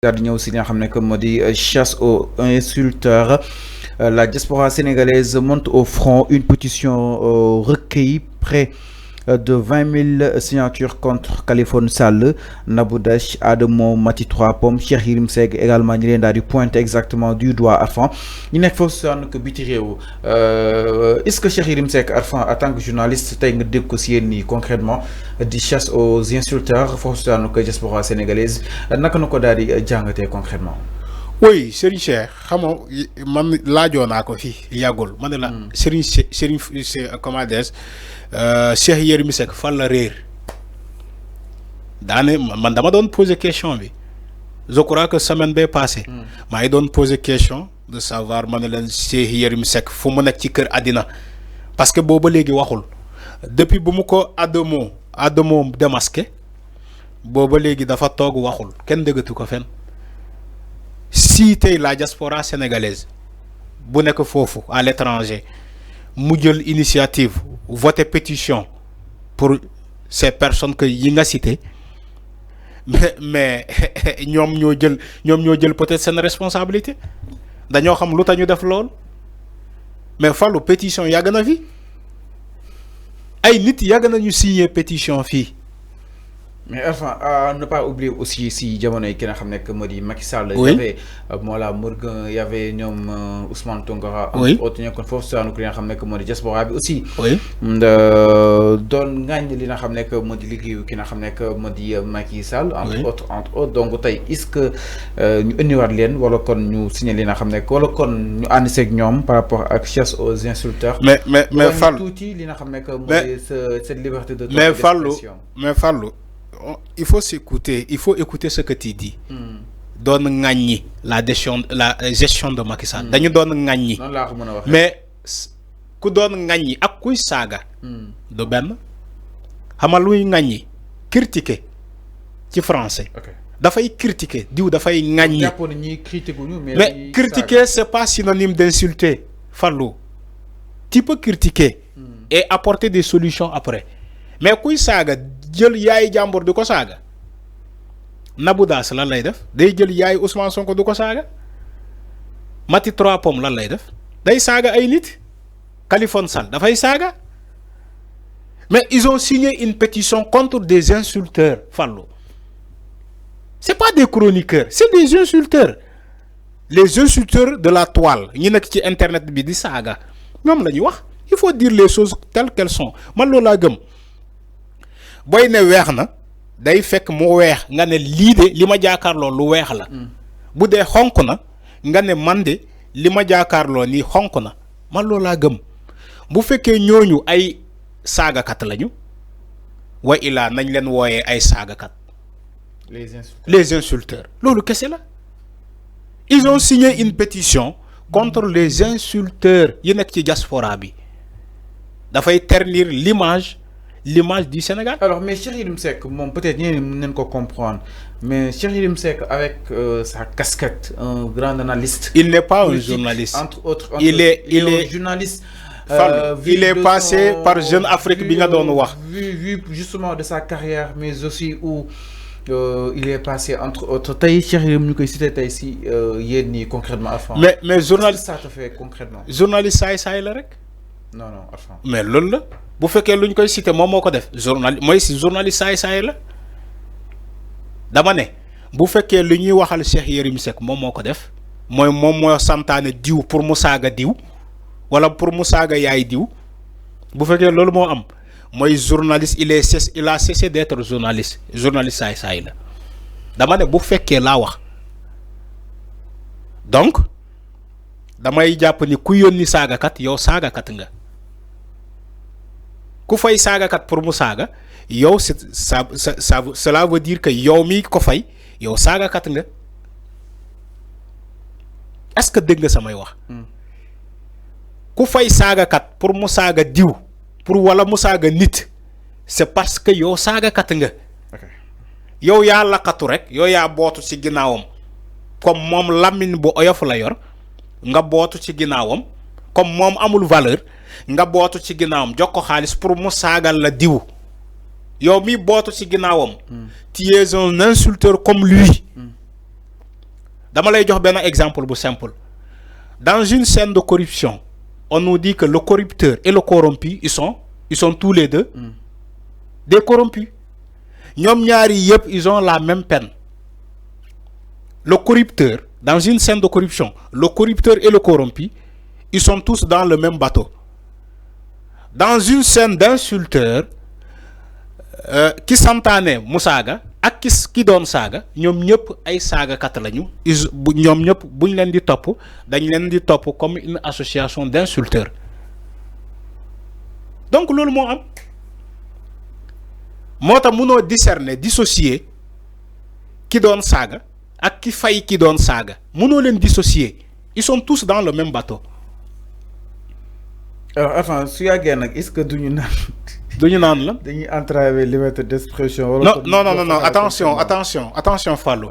daal di ñëw si li nga xam ne que moo di chasse aux insulteurs la diaspora sénégalaise monte au front une pétition recueillie près de 20 000 signatures contre Khaliphone Sall, Nabou Dash, Adamo Mati 3 Pommes, Cheikh Yérim Seck également ñi leen daal di pointe exactement du doigt Arfan ñu nekk foofu sànn que biti réew est-ce que Cheikh Yérim Seck Arfan en tant que journaliste tey nga dégg ko si yéen nii concrètement di chasse aux insulteurs foofu sànn que diaspora sénégalaise naka na ko daal di jàngatee concrètement. oui Serigne Cheikh xam nga man laajoo naa ko fii yàggul ma ne la. Serigne comment dire Cheikh Yérim Seck fan la réer daane man dama doon poser question bi je crois que semaine bee passé maa ngi doon poser question de savoir ma ne leen Cheikh Yérim Seck fu mu nekk ci kër àddina parce que booba léegi waxul depuis bu mu ko Adamo démasqué booba léegi dafa toog waxul kenn déggatu ko fenn. Si tey la diaspora sénégalaise bu nekk foofu à l'étranger mu jël initiative voter pétition pour ces personnes que yi nga cité mais ñoom ñoo jël peut-être seen responsabilité dañoo xam lu tax ñu def lool mais fallu pétition yàgg na fi ay nit yàgg nañu signer pétition fii. Mais enfin, ne pas oublier aussi si jamono yi ki nga xam ne que moo di Macky Sall. Oui. Il y avait Mollah Morgun, il y avait ñoom Ousmane Tounkara. Oui. autre ñoo kon foofu saanu ki nga xam ne que moo di diaspora bi aussi. oui doon ŋàññ li nga xam ne que moo di liggéeyu ki nga xam ne que moo di Macky Sall. entre autres donc tey est-ce que ñu indiwaat leen wala kon ñu signé li nga xam ne que wala kon ñu ànd seeg ñoom par rapport ak chasse aux insulteurs. mais Fallou tuuti li nga xam ne que moo di cette liberté de. mais Fallou il faut écouter ce que tu dis. Doon ŋàññi la gestion de Macky Sall. dañu doon ŋàññi. noonu laa ko mën a waxee. mais ku doon ŋàññi ak kuy saaga. du benn xamal luy ŋàññi critiquer ci français. dafay critiquer diw dafay ŋàññi. mais critiquer c'est pas synonyme d'insulter Fallou. Tu peux critiquer. Et apporter des solutions après mais kuy saaga. jël yaay jàmbur du ko saaga Nabou Dash lan lay def day jël yaay Ousmane Sonko du ko saaga Mati 3 Pommes lan lay def day saaga ay nit Khaliphone Sall dafay saaga mais ils ont signé une pétition contre des insulteurs Fallou c'est pas des chroniqueurs c'est des insulteurs les insulteurs de la toile ñi nekk ci internet bi di saaga ñoom la ñuy wax il faut dire les choses telles qu'elles sont man loolu laa gëm. booy ne weex na day fekk mu weex nga ne lii de li ma jaakaarloo lu weex la bu dee xonk na nga ne man de li ma jaakaarloo nii xonk na man loolu laa gëm bu fekkee ñooñu ay saagakat lañu wa ilaa nañ leen wooyee ay saagakat les insulteurs loolu kese la ils ont signé une pétition contre les insulteurs yi nekk ci diaspora bi dafay ternir l'image du Sénégal. Alors, mais Cheikh Yérim Seck, peut-être nous ne comprendre, mais Cheikh Yérim Seck avec sa casquette, un grand analyste. Il n'est pas un journaliste. Entre autres, il est un journaliste. Il est passé par Jeune Afrique vu justement de sa carrière, mais aussi où il est passé entre autres. Taï Cheikh Yérim nous cité taï si yéni concrètement avant. Mais journaliste ça te fait concrètement. Journaliste ça la rek. Non enfin. Mais loolu la. bu fekkee lu ñu koy cité moom moo ko def journaliste saay la dama ne bu fekkee lu ñuy waxal Cheikh Yérim Seck moom moo ko def mooy moom moo santaane diw pour mu saaga diw wala pour mu saaga yaay diw bu fekkee loolu moo am mooy journaliste il a cessé d'être journaliste saay la dama ne bu fekkee laa wax donc damay jàpp ni ku yónni saagakat yow saagakat nga. ku fay saagakat pour mu saaga yow cela veut dire que yow mi ko fay yow saagakat nga est-ce que dégg nga samay wax ku fay saagakat pour mu saaga diw pour wala mu saaga nit c'est parce que yow saagakat nga yow yaa laqatu rek yow yaa bootu ci ginnaawam comme moom lamine bu oyof la yor nga bootu ci ginnaawam comme moom amul valeur nga bootu ci ginnaawam jox ko xaalis pour mu saagal la diw yow mi bootu ci ginnaawam tu es un insulteur comme lui dama lay jox ben exemple bu simple. Dans une scène de corruption, on nous dit que le corrupteur et le corrompu, ils sont tous les deux des corrompus. Ñom ñaari yépp, ils ont la même peine. Le corrupteur, dans une scène de corruption, le corrupteur et le corrompu, ils sont tous dans le même bateau. Dans une scène d'insulteur, qui s'entane Moussaga, ak ki doon saga, ñom ñëpp ay saga kat lañu, ñom ñëpp buñ leen di top, dañ leen di top comme une association d'insulteurs. Donc loolu mo am. Mota mëno discerner, dissocier ki doon saga ak ki fay ki doon saga. Mëno leen dissocier. Ils sont tous dans le même bateau. Alors enfin, su yàggee nag est-ce que duñu naan dañuy entraver liberté d'expression non, attention Fallou.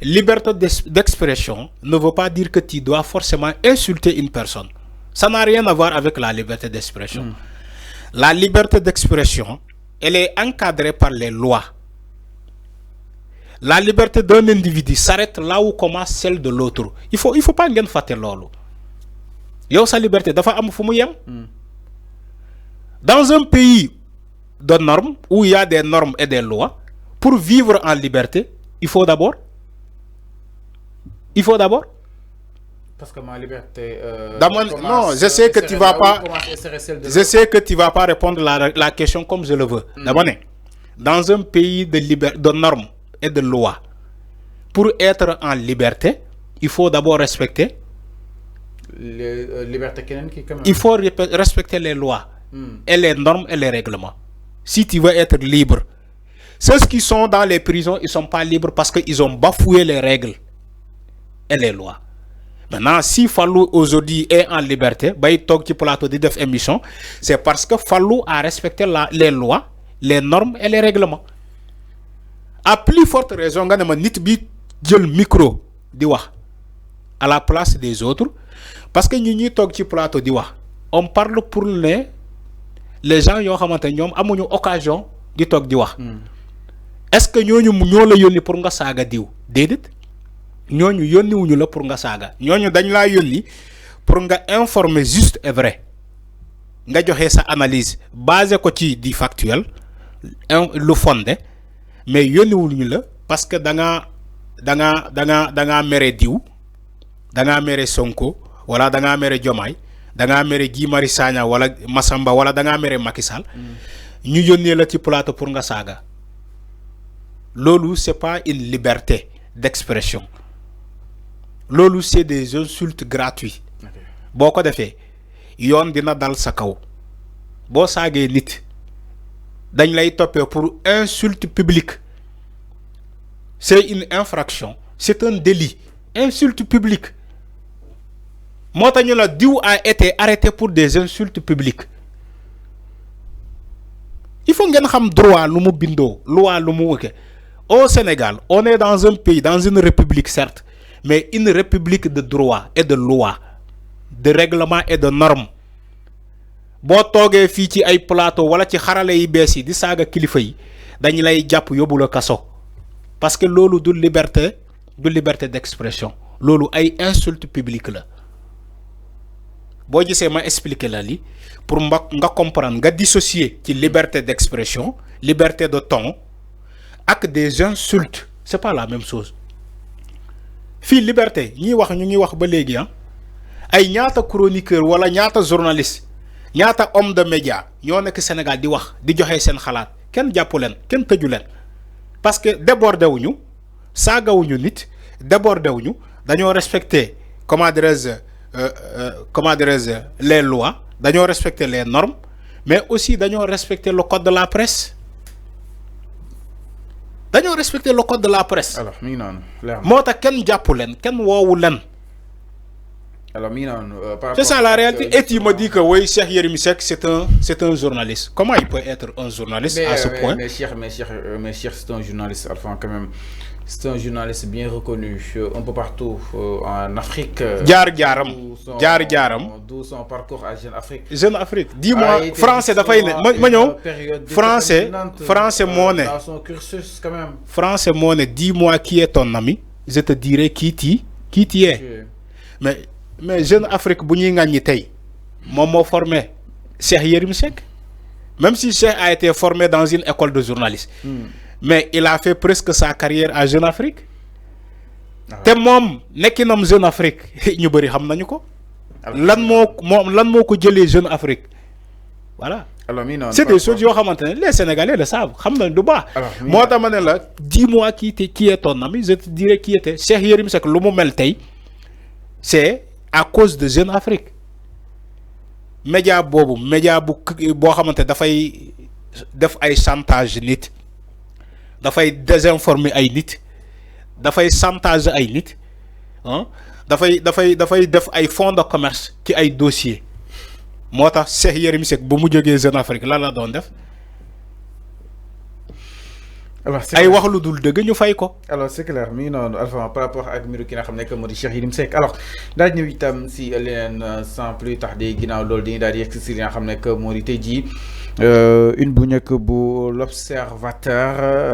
Liberté d'expression ne veut pas dire que tu dois forcément insulter une personne. Ça n'a rien à voir avec la liberté d'expression. La liberté d'expression, elle est encadrée par les lois. La liberté d'un individu s'arrête là où commence celle de l'autre. Il faut pas ngeen faté lolu. Yow sa liberté dafa am fu mu yem. Dans un pays de normes, où il y a des normes et des lois, pour vivre en liberté, il faut d'abord. Parce que ma liberté. Non, je sais que tu vas pas. Je sais que tu vas pas répondre la question comme je le veux. D'abord, dans un pays de normes et de lois, pour être en liberté, il faut d'abord respecter. Il faut respecter les lois et les normes et les règlements. Si tu veux être libre, ceux qui sont dans les prisons, ils ne sont pas libres parce qu'ils ont bafoué les règles et les lois. Maintenant, si Fallou aujourd'hui est en liberté, c'est parce que Fallou a respecté les lois, les normes et les règlements. À plus forte raison, quand on le micro à la place des autres, parce que nous on parle pour les gens qui ont occasion de tok di wax. Est-ce que ñoñu ñoo la yoni pour nga saga diw? Dedet. Ñoñu yoni wuñu la pour nga saga. Ñoñu dañ la yoni pour nga informer juste et vrai. Nga joxe sa analyse basé ko ci di factuel, le fondé, mais yoni wuñu la parce que da nga méré diw, da nga méré Sonko, wala da nga méré Diomaye, da nga méré Guy Marius Sagna wala Massamba wala da nga méré Macky Sall. Ñu yónnee la ci plateau pour nga saga. Lolu c'est pas une liberté d'expression. Lolu c'est des insultes gratuits. Boko defé yoon dina dal sa kaw. Bo sagé nit dañ lay topé pour insulte publique. C'est une infraction, c'est un délit. Insulte publique. Mota ñu la diw a été arrêté pour des insultes publiques. Il faut que vous droit, loi, au Sénégal, on est dans un pays, dans une république certes, mais une république de droit et de loi, de règlement et de normes. Si vous avez un plateau, wala ci xarale yi bees yi di saga kilifa yi dañ lay japp yobul la kasso parce que lolu du liberté d'expression, lolu ay insulte publique la. Bo gisee ma expliquer la li pour nga comprendre, nga dissocier ci liberté d'expression, liberté de ton ak des insultes, c'est pas la même chose. Fi liberté ñi wax ñu ngi wax ba légui ay ñaata chroniqueur wala ñaata journaliste, ñaata homme de média ñoo nek Sénégal di wax di joxe sen xalaat, kenn jàppu leen kenn tëju leen parce que débordé wuñu, saagawuñu nit, débordé wuñu, dañoo respecter comment dirais-je les lois, dañoo respecter les normes, mais aussi dañoo respecter le code de la presse. Dañoo respecter le code de la presse. Alors mi ngi non clair. Motax ken jàppu leen ken woowu leen. Alors mi ngi non c'est ça la réalité. Et tu me dis que oui, Cheikh Yérim Seck c'est un journaliste. Comment il peut être un journaliste à ce point? Mais Cheikh c'est un journaliste, enfin quand même. C'est un journaliste bien reconnu un peu partout en Afrique. D'où son parcours à Jeune Afrique. Jeune Afrique. Dis-moi, français d'affaire. Français monnaie. Dans son cursus quand même. Français monnaie. Dis-moi qui est ton ami. Je te dirai qui qui tu es. Mais Jeune Afrique bu ñuy ŋàññi tey moom moo formé Cheikh Yérim Seck même si Cheikh a été formé dans une école de journalisme mais il a fait presque sa carrière à Jeune Afrique te moom nekkinam Jeune Afrique ñu bëri xam nañu ko lan moo ko jëlee Jeune Afrique voilà. C'est des choses yoo xamante ne les Sénégalais le savent xam nañ du baax. moo tax ma ne la dis-moi qui est ton ami je te dirai qui était Cheikh Yérim Seck lu mu mel tey c'est à cause de Jeune Afrique média boobu média boo xamante dafay def ay chantage nit dafay désinformer ay nit dafay chantage ay nit ah dafay def ay fonds de commerce ci ay dossiers moo tax Cheikh Yérim Seck bu mu jógee Jeune Afrique lan la doon def ay wax lu dul dëgg ñu fay ko. Alors c'est clair mi non Alpha par rapport ak mbiru ki nga xam ne que moo di Cheikh Yérim Seck alors daal di ñëw itam si leneen sans plus tarder ginnaaw loolu dañuy daal di yegg si li nga xam ne que moo di tey jii une bu njëkk bu l'Observateur.